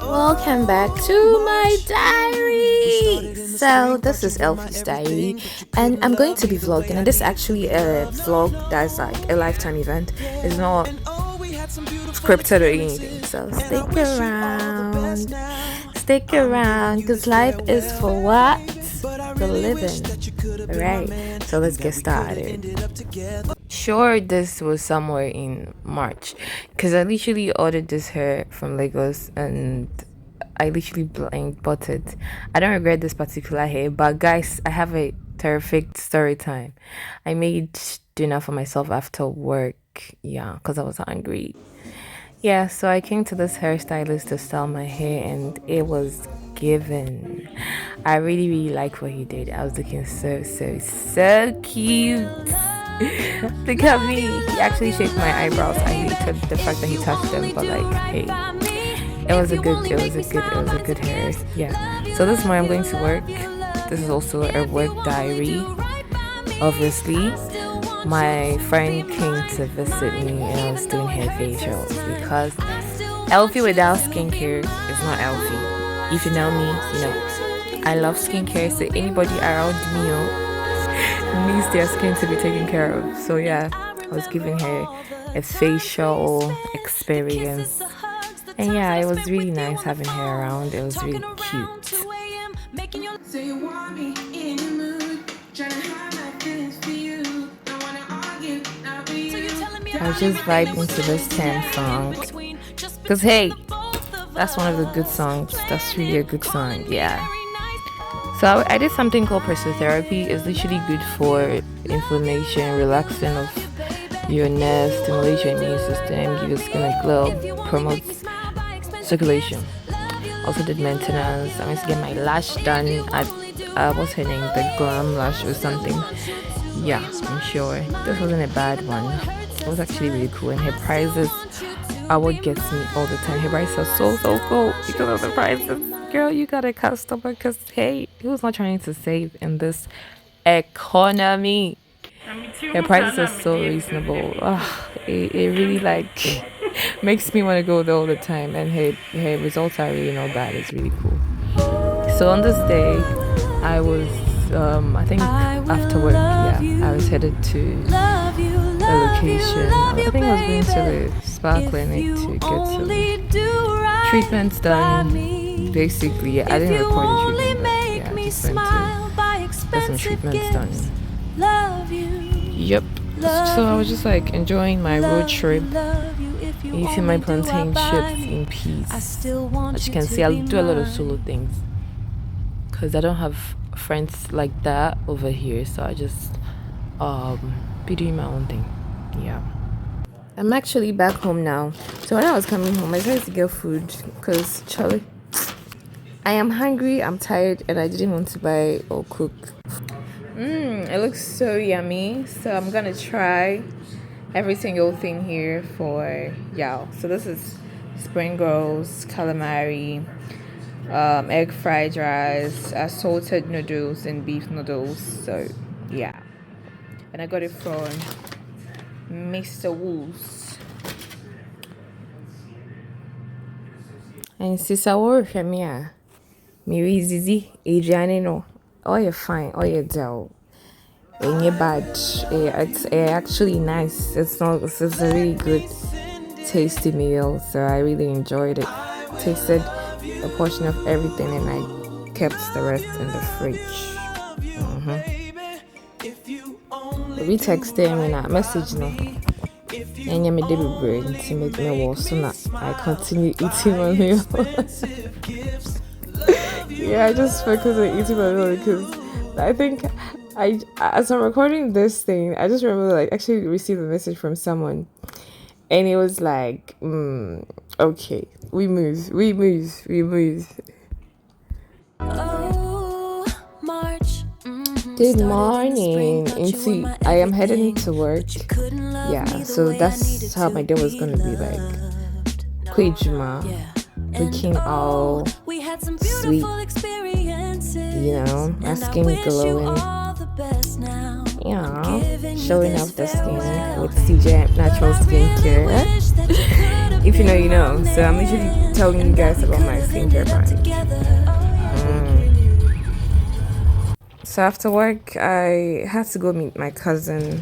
Welcome back to my diary. So this is Elphy's diary, and I'm going to be vlogging. And this is actually a vlog that's like a lifetime event. It's not scripted or anything. So stick around, because life is for what? For living. Alright, so let's get started. Sure, this was somewhere in March, because I literally ordered this hair from Lagos and I literally blind bought it. I don't regret this particular hair, but guys, I have a terrific story time. I made dinner for myself after work, yeah, because I was hungry. Yeah, so I came to this hairstylist to style my hair and it was given. I really like what he did. I was looking so cute. Look at me. He actually shaped my eyebrows. I hated the fact that he touched them, but like, hey, it was a good hair. Yeah. So this morning I'm going to work. This is also a work diary. Obviously, my friend came to visit me and I was doing hair facials because Elphy without skincare is not Elphy. If you know me, you know I love skincare. So anybody around me needs their skin to be taken care of. So yeah, I was giving her a facial experience. And yeah, it was really nice having her around. It was really cute. I was just vibing to this 10 song. Because hey, that's one of the good songs. That's really a good song, yeah. So I did something called Pressotherapy. It's literally good for inflammation, relaxing of your nerves, stimulate your immune system, give your skin a glow, promotes circulation. Also did maintenance. I went to get my lash done at what's her name, the Glam lash or something. Yeah, I'm sure this wasn't a bad one. It was actually really cool, and her prices are what gets me all the time. Her prices are so cool because of the prices. Girl, you got a customer, because hey, who's not trying to save in this economy? Her prices are so reasonable. It really like makes me want to go there all the time, and her results are really not bad. It's really cool. So on this day, I was I think after work, I was headed to a location. I think I was going to the spa clinic to get some treatments done. Basically, I didn't record the treatment, but yeah, I just went to get some treatments done. Yep. So I was just like enjoying my road trip, eating my plantain chips in peace. As you can see, I do a lot of solo things because I don't have friends like that over here. So I just be doing my own thing. Yeah. I'm actually back home now. So when I was coming home, I tried to get food because Charlie, I am hungry, I'm tired, and I didn't want to buy or cook. It looks so yummy. So I'm gonna try every single thing here for y'all. So this is spring rolls, calamari, egg fried rice, salted noodles, and beef noodles. So yeah, and I got it from Mr. Wool's. And Sisa Shemia. Miri Zizi, Adriani no. Oh, you're fine. Oh, you're dull. And you're bad. It's actually nice. It's a really good, tasty meal. So I really enjoyed it. Tasted a portion of everything and I kept the rest in the fridge. We texted him in a message no. And you made the brain to make me worse. So I continue eating my meal. Yeah, I just focus on eating my meal because I think as I'm recording this thing, I just remember like actually received a message from someone, and it was like, okay, we move. Good morning, and see, I am heading to work. Yeah, so that's how my day was gonna be like. Kwijuma, looking all sweet, you know, my skin glowing. Yeah, showing off the skin with CJ Natural Skincare. If you know, you know. So I'm usually telling you guys about my skincare brand. So after work, I had to go meet my cousin,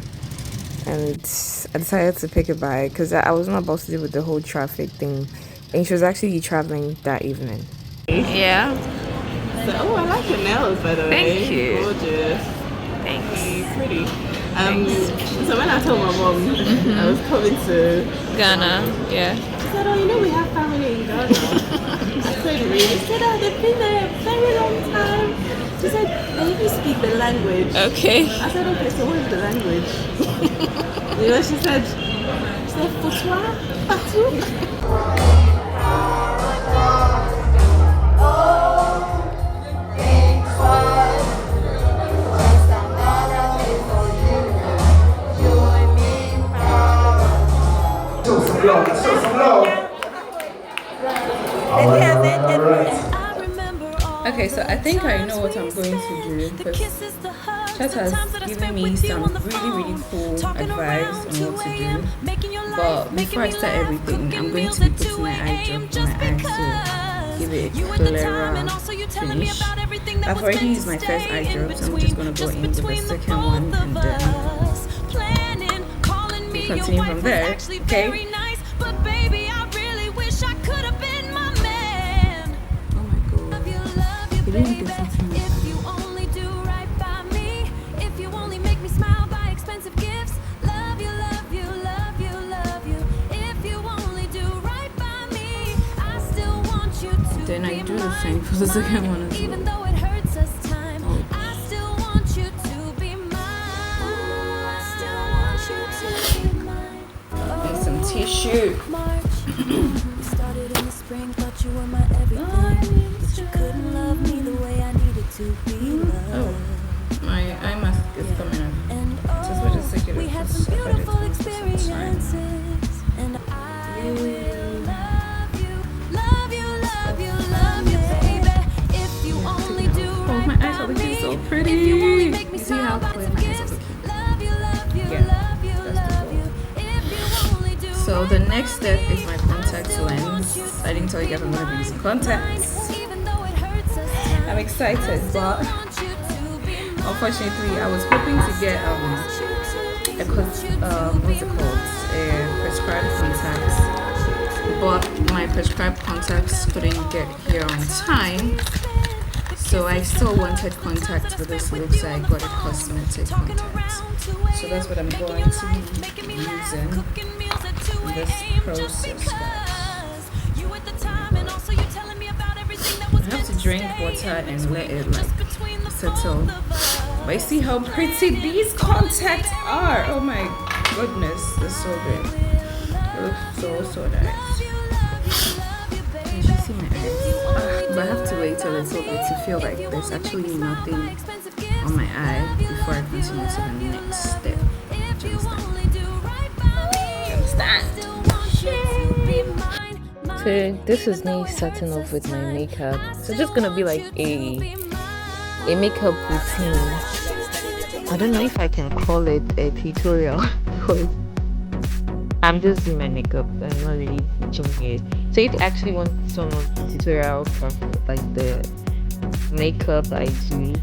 and I decided to pick a bike because I was not about to deal with the whole traffic thing, and she was actually traveling that evening. Yeah. So, oh, I like your nails, by the way. Thank you. Gorgeous. Thanks. Pretty. So when I told my mom I was coming to Ghana. Yeah. she said, oh, you know we have family in Ghana. I said, really? She said, oh, they've been there a very long time. She said, they even speak the language. Okay. I said, okay, so what is the language? You know, she said, Foutois, Fatou. Okay, so I think I know what I'm going to do because Chat has given me some really cool advice on what to do. But before I start everything, I'm going to be putting my eye drop on my eyes to give it a clearer finish. I've already used my first eye drop, so I'm just going to go in with the second one and then continue from there, okay? Then I do the same for the second one as well. And some tissue. Oh, my eye mask is coming up. Just for just take it off. So pretty. You see how clear my eyes are looking? Yeah, that's the goal. So the next step is my contact lens. I didn't tell you guys I'm going to be using contacts. I'm excited, but unfortunately I was hoping to get what's it called? Prescribed contacts. But my prescribed contacts couldn't get here on time. So I still wanted contacts with this look, so I got a cosmetic contacts. So that's what I'm going to be using in this process. I have to drink water and let it settle. But you see how pretty these contacts are. Oh my goodness, they're so good. They look so nice. You should see my eyes. But I have to wait a little bit to feel like there's actually nothing on my eye before I continue to the next step. Do you understand? So this is me starting off with my makeup. So it's just gonna be like a makeup routine. I don't know if I can call it a tutorial because I'm just doing my makeup. I'm not really teaching it. So if you actually want some tutorial from like the makeup I do,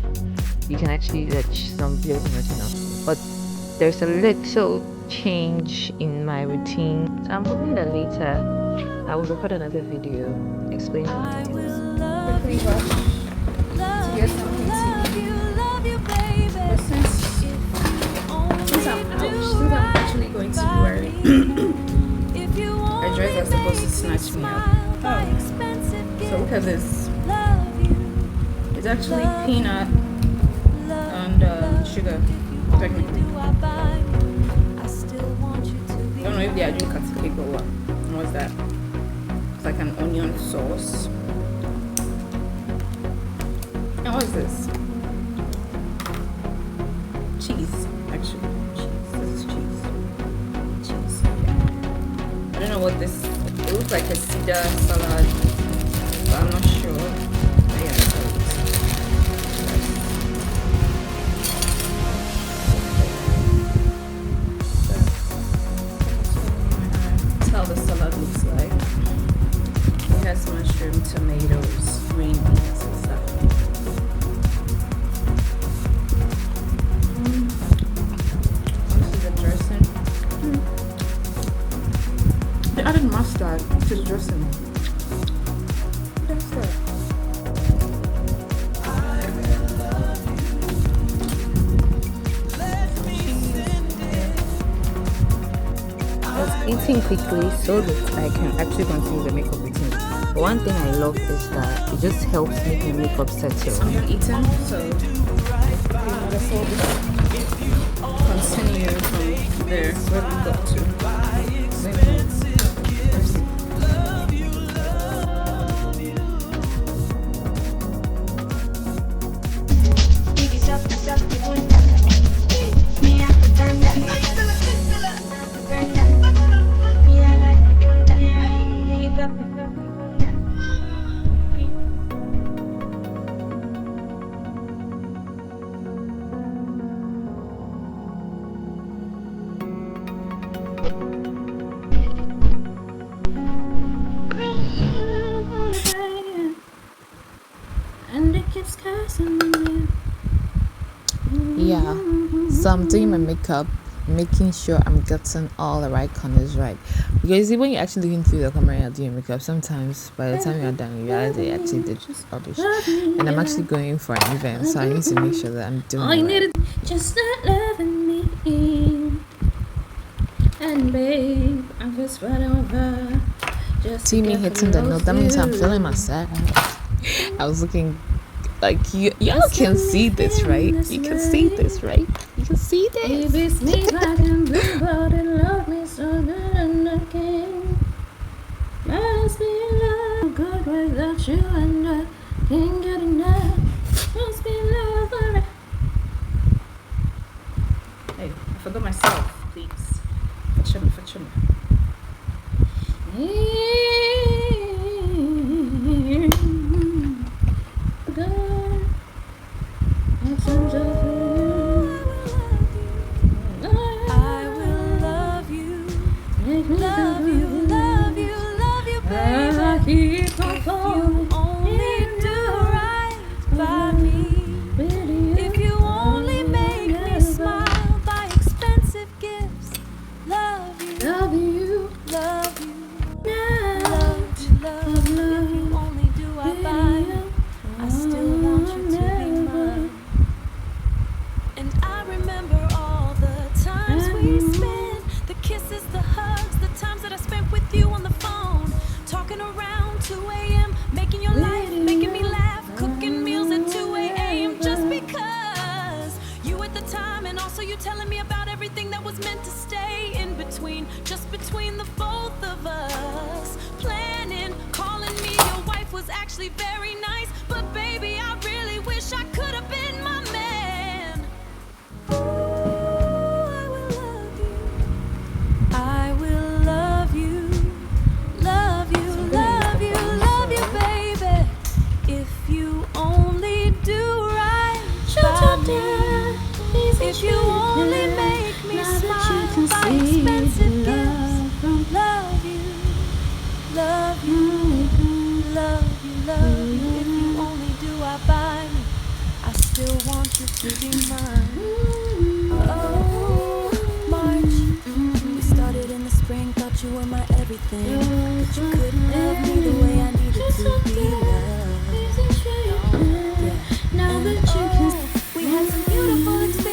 you can actually watch some videos on it. But there's a little change in my routine. So I'm hoping that later I will record another video explaining it. Since I'm actually going to be wearing a dress that's supposed to snatch me up. Oh. So look at this. It's actually peanut and sugar, technically. I don't know if they are doing cake or what. What's that? It's like an onion sauce. And what is this? Cheese, actually. Cheese. This is cheese. Cheese. I don't know what this. It looks like a cedar salad, but I'm not sure. But yeah, that's how the salad looks like. kind of stuff. I was eating quickly so that I can actually continue the makeup routine. But one thing I love is that it just helps make my makeup settle. I'm eating, so continue from there where we got to. And it keeps cursing me. Yeah, so I'm doing my makeup, making sure I'm getting all the right corners right. Because when you're actually looking through the camera and doing makeup, sometimes by the time you're done, you realize they actually did rubbish. And I'm actually going for an event, so I need to make sure that I'm doing All you it right. needed just not loving me. And babe, I'm just running over. Just See me hitting the note, that means I'm feeling myself. I was looking like y'all can see this, right? You can see this, right? You can see this. Baby, sneak like I'm blue, but it love me so good and I can't. Must be in love, good without you and I can't get enough. Must be in love forever. Hey, I forgot myself, please. Fetch him. Telling me about everything that was meant to stay in between, just between the both of us. Planning, calling me your wife was actually very nice, but baby, I really wish I could have been my man. Ooh, I will love you, love you, love you, love you, baby. If you only do right by me. If you only make me smile by expensive gifts. Love you, love you, love you, love you. If you only do I buy me, I still want you to be mine. Oh, March, we started in the spring, thought you were my everything, but you couldn't love me the way I needed to be loved. Yeah. Now that you can, we had some beautiful experiences.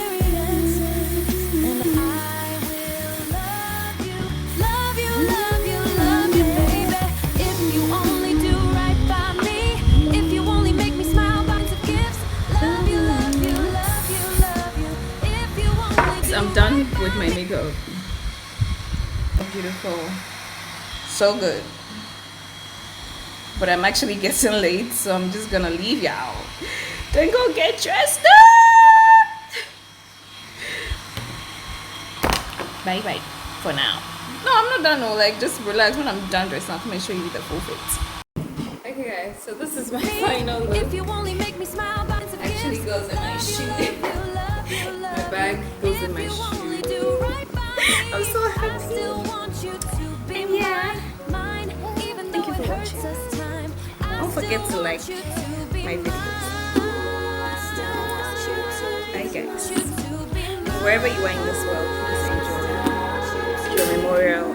I'm done with my makeup. Beautiful. So good. But I'm actually getting late, so I'm just gonna leave y'all. Then go get dressed up. Bye bye for now. No, I'm not done. No, like just relax. When I'm done dressing, I'll come and show you the full fit. Okay guys, so this is my final look. If you only make me smile, actually goes in my shoe. My bag goes in my shoe. I'm so happy. And yeah, thank you for watching. Don't forget to like my videos. Bye guys. Wherever you are in this world, please enjoy your memorial